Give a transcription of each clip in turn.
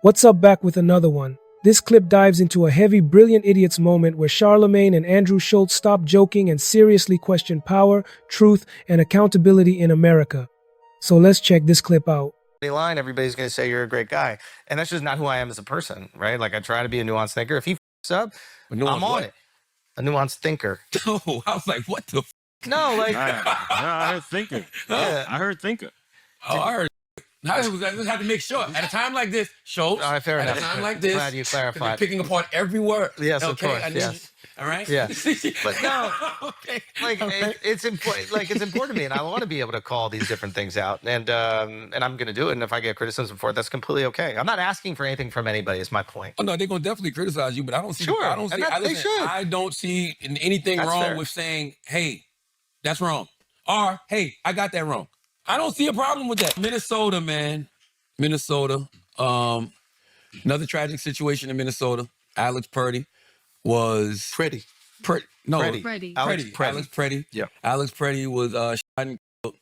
What's up, back with another one. This clip dives into a heavy brilliant idiots moment where Charlamagne and Andrew Schulz stop joking and seriously question power, truth, and accountability in America. So let's check this clip out. Line, everybody's going to say you're a great guy. And that's just not who I am as a person, right? Like, I try to be a nuanced thinker. If he f***s up, I'm on it. A nuanced thinker. Oh, I was like, what the f? No, like... I heard thinker. Yeah. I heard thinker. Oh, I heard. I just had to make sure. At a time like this, Schulz, All right, fair at enough. a time like this, Glad you clarified. picking apart every word. Yes, okay? of course, yes. All right? Yeah. But no, okay. like, Okay. it's important. Like, it's important to me, and I want to be able to call these different things out, and I'm going to do it. And if I get criticism for it, that's completely okay. I'm not asking for anything from anybody. Is my point. Oh no, they're gonna definitely criticize you, but I don't see. Sure, I don't see. and they should. I don't see anything That's wrong fair. with saying, "Hey, that's wrong," or "Hey, I got that wrong." I don't see a problem with that. Minnesota, man. Minnesota. Another tragic situation in Minnesota. Alex Purdy was Pretty. No, Freddie. Alex Purdy. Yeah. Alex Purdy was shot and killed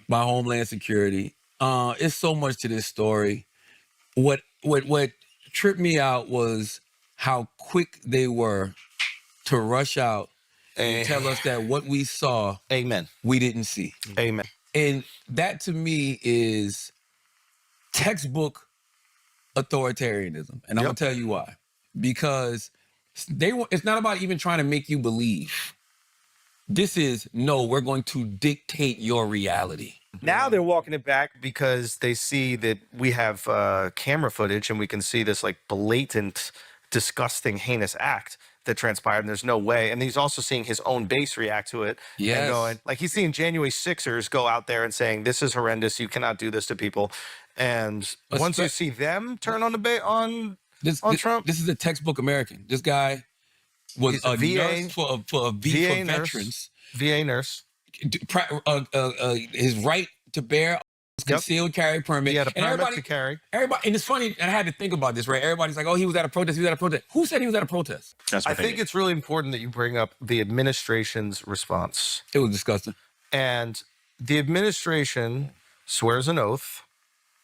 by Homeland Security. It's so much to this story. What tripped me out was how quick they were to rush out and tell us that what we saw, Amen. we didn't see. Amen. And that to me is textbook authoritarianism. And I'm gonna tell you why. Because it's not about even trying to make you believe. This is, no, we're going to dictate your reality. Now they're walking it back because they see that we have camera footage and we can see this like blatant, disgusting, heinous act that transpired, and there's no way. And he's also seeing his own base react to it. Yes. And going, like, he's seeing January 6ers go out there and saying, this is horrendous, you cannot do this to people. And once you see them turn on the on Trump. This is a textbook American. This guy was He's a VA nurse for veterans. VA nurse. His right to bear concealed carry permit. He had a And permit to carry. Everybody, and it's funny, and I had to think about this, right? Everybody's like, oh, he was at a protest, Who said he was at a protest? That's I think it's really important that you bring up the administration's response. It was disgusting. And the administration swears an oath.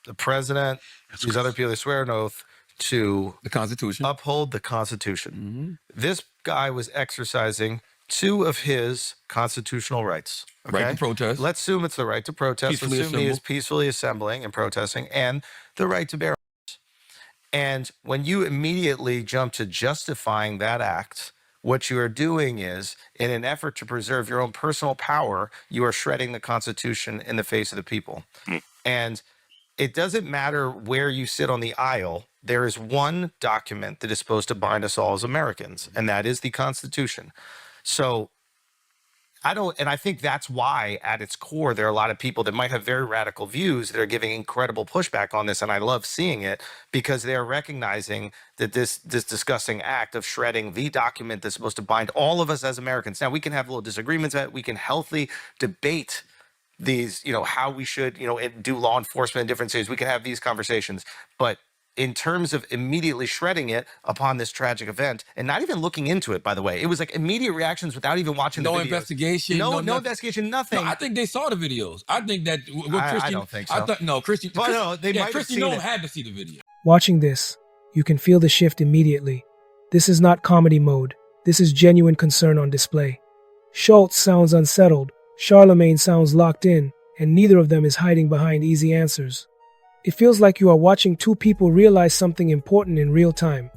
The president, these other people, they swear an oath to The Constitution. uphold the Constitution. This guy was exercising two of his constitutional rights. Okay? Right to protest. Let's assume it's the right to protest. Peacefully Let's assume he is assemble. peacefully assembling and protesting, and the right to bear arms. And when you immediately jump to justifying that act, what you are doing is, in an effort to preserve your own personal power, you are shredding the Constitution in the face of the people. And it doesn't matter where you sit on the aisle. There is one document that is supposed to bind us all as Americans, and that is the Constitution. So I think that's why at its core, there are a lot of people that might have very radical views that are giving incredible pushback on this. And I love seeing it because they're recognizing that this disgusting act of shredding the document that's supposed to bind all of us as Americans. Now, we can have little disagreements about it. We can healthily debate these, how we should, do law enforcement in different cities. We can have these conversations. But in terms of immediately shredding it upon this tragic event and not even looking into it, by the way, it was like immediate reactions without even watching the videos. No investigation. No nothing. investigation, nothing. No, I think they saw the videos. I think that I don't think so. I thought, no, Christy. Well, no, they might have Christy seen it. had to see the video. Watching this, you can feel the shift immediately. This is not comedy mode. This is genuine concern on display. Schulz sounds unsettled, Charlamagne sounds locked in, and neither of them is hiding behind easy answers. It feels like you are watching two people realize something important in real time.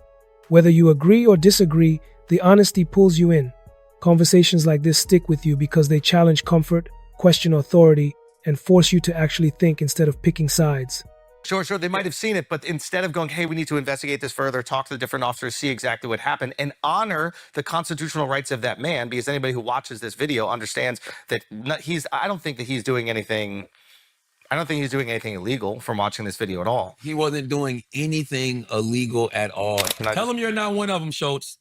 Whether you agree or disagree, the honesty pulls you in. Conversations like this stick with you because they challenge comfort, question authority, and force you to actually think instead of picking sides. Sure. They might have seen it, but instead of going, hey, we need to investigate this further, talk to the different officers, see exactly what happened, and honor the constitutional rights of that man, because anybody who watches this video understands that I don't think he's doing anything illegal from watching this video at all. He wasn't doing anything illegal at all. Tell him you're not one of them, Schulz.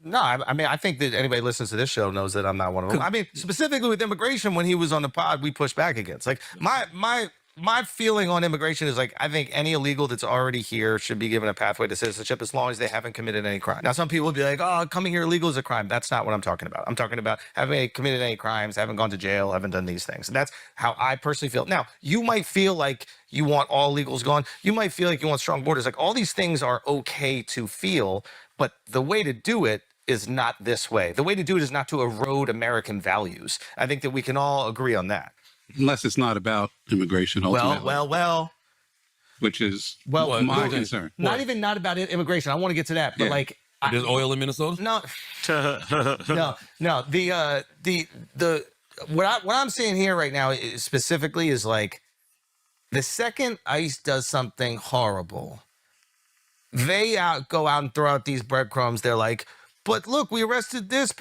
No, I think that anybody who listens to this show knows that I'm not one of them. I mean, specifically with immigration, when he was on the pod, we pushed back against. Like, my my feeling on immigration is like, I think any illegal that's already here should be given a pathway to citizenship as long as they haven't committed any crime. Now, some people will be like, oh, coming here illegal is a crime. That's not what I'm talking about. I'm talking about having committed any crimes, haven't gone to jail, haven't done these things. And that's how I personally feel. Now, you might feel like you want all illegals gone. You might feel like you want strong borders. Like all these things are okay to feel, but the way to do it is not this way. The way to do it is not to erode American values. I think that we can all agree on that. Unless it's not about immigration ultimately. Well. Which is Well, my concern. Not even not about immigration. I want to get to that, but like, There's oil in Minnesota? no. The what I'm seeing here right now is specifically is like the second ICE does something horrible, they go out and throw out these breadcrumbs. They're like, but look, we arrested this,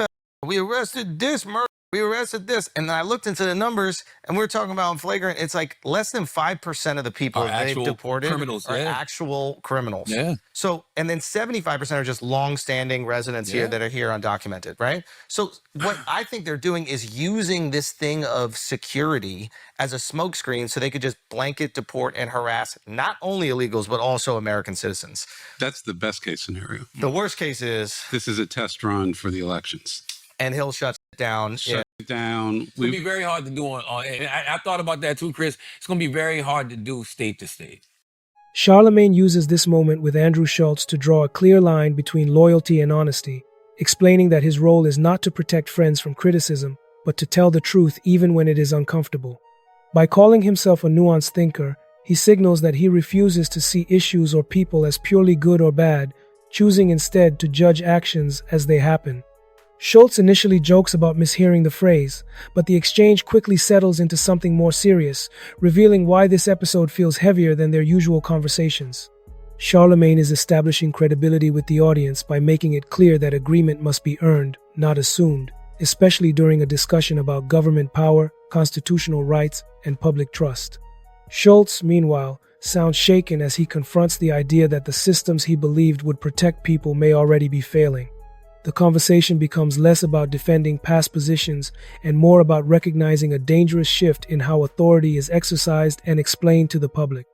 we arrested this murder. We arrested this. And then I looked into the numbers and we were talking about in flagrant. It's like less than 5% of the people that they've deported are actual criminals. Yeah. So, and then 75% are just long-standing residents here that are here undocumented, right? So what I think they're doing is using this thing of security as a smokescreen so they could just blanket deport and harass not only illegals, but also American citizens. That's the best case scenario. The worst case is this is a test run for the elections. And he'll shut it down. Shut it down. It's going to be very hard to do and I thought about that too, Chris. It's going to be very hard to do state to state. Charlamagne uses this moment with Andrew Schulz to draw a clear line between loyalty and honesty, explaining that his role is not to protect friends from criticism, but to tell the truth even when it is uncomfortable. By calling himself a nuanced thinker, he signals that he refuses to see issues or people as purely good or bad, choosing instead to judge actions as they happen. Schulz initially jokes about mishearing the phrase, but the exchange quickly settles into something more serious, revealing why this episode feels heavier than their usual conversations. Charlamagne is establishing credibility with the audience by making it clear that agreement must be earned, not assumed, especially during a discussion about government power, constitutional rights, and public trust. Schulz, meanwhile, sounds shaken as he confronts the idea that the systems he believed would protect people may already be failing. The conversation becomes less about defending past positions and more about recognizing a dangerous shift in how authority is exercised and explained to the public.